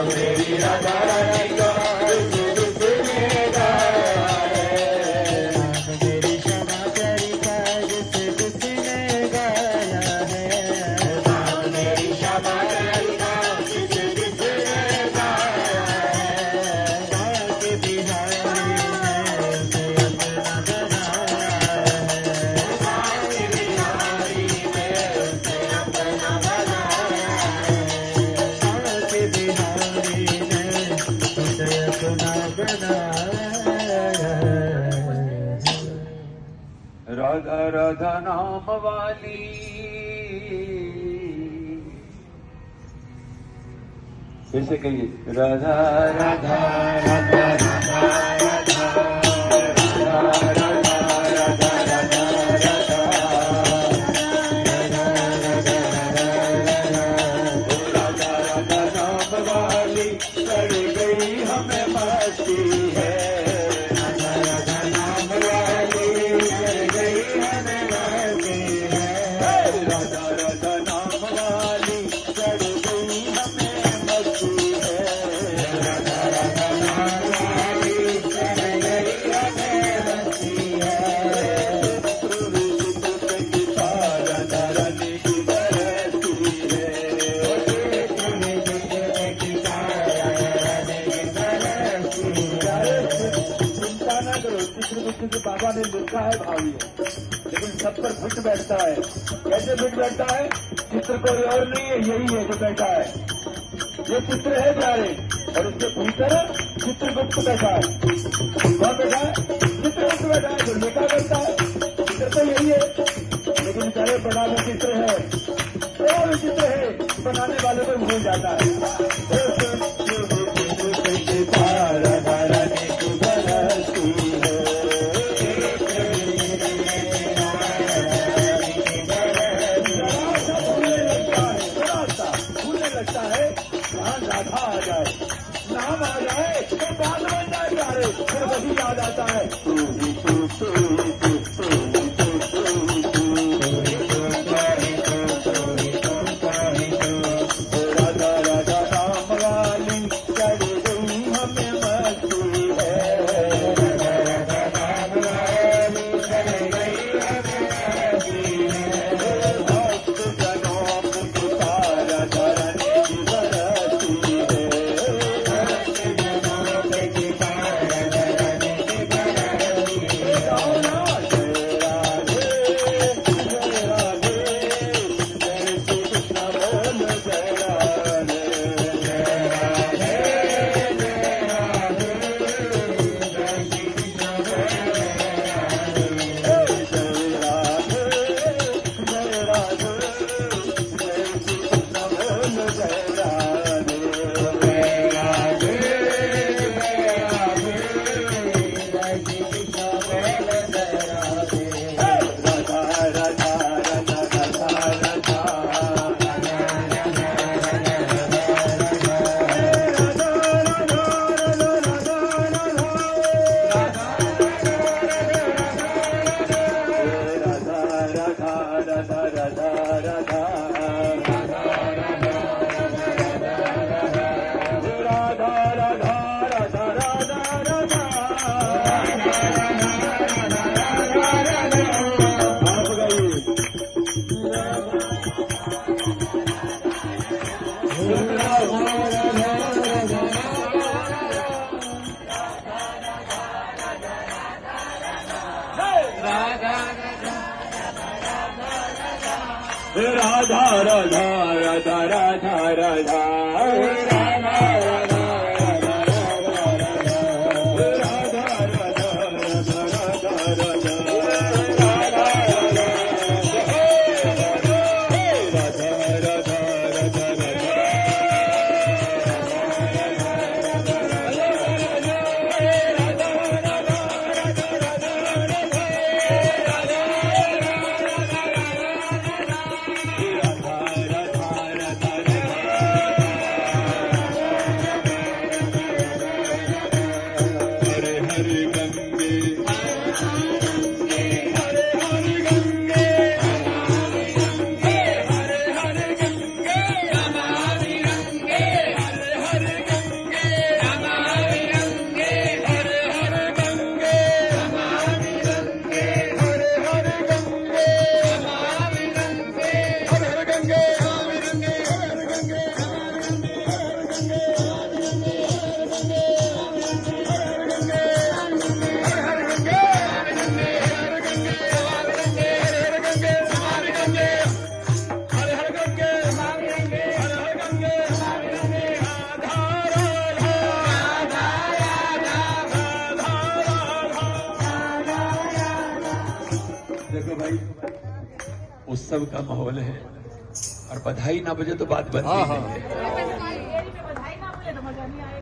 मेरी राधा रानी का जिसने गाया है, मेरी क्षमा चरिता जिसने गाया है, मेरी क्षमा चरिता जिसने गाया है, बाके बिहारी ने उसे अपना बनाया है, बाके बिहारी ने उसे अपना बनाया है, बाके बिहारी ने उसे अपना बनाया है। राधा राधा नाम वाली, ऐसे कहिए राधा राधा राधा राधा राधा राधा राधा राधा राधा राधा नाम वाली चढ़ गई हमें मस्ती है, राधा राधा नाम वाली चढ़ गई हमें मस्ती है, राधा राधा नाम वाली चढ़ गई हमें मस्ती है, राधा राधा नाम वाली चढ़ गई हमें मस्ती है, राधा रानी की बरसी चिंता न करो, चित्र बुद्ध के बाबा ने लिखा है भावी है, लेकिन सब पर फिट बैठता है। कैसे फिट बैठता है? चित्र कोई और नहीं है, यही है जो बैठा है। ये चित्र है प्यारे, और उसके भीतर चित्रगुप्त बैठा है। कौन बैठा है? चित्रगुप्त बैठा है, जो लिखा बैठा है। चित्र तो यही है, लेकिन प्यारे बड़ा जो चित्र है, और चित्र है, बनाने वाले को भूल जाता है। राधा रानी की बरसी है, भूलने लगता है, जहाँ राधा आ जाए, नाम आ जाए तो बात बन जाए प्यारे, फिर वही याद आता है। राधा राधा नाम वाली चढ़ गई हमें मस्ती है, राधा नाम वाली चढ़ गई हमें मस्ती है, भक्त जनों की राधा रानी की बरसी है, भक्त जनों की राधा रानी की बरसी है। राधे राधे जय राधे, जय श्री कृष्ण बोल जय राधे, जय राधे जय राधे, जय श्री कृष्ण बोल जय राधे, जय राधे जय श्री कृष्ण बोल जय राधे, जय राधे जय राधे, जय श्री कृष्ण बोल जय राधे। राधा राधा राधा राधा राधा राधा राधा राधा राधा राधा भाई उत्सव का माहौल है और बधाई ना बजे तो बात बनती नहीं है।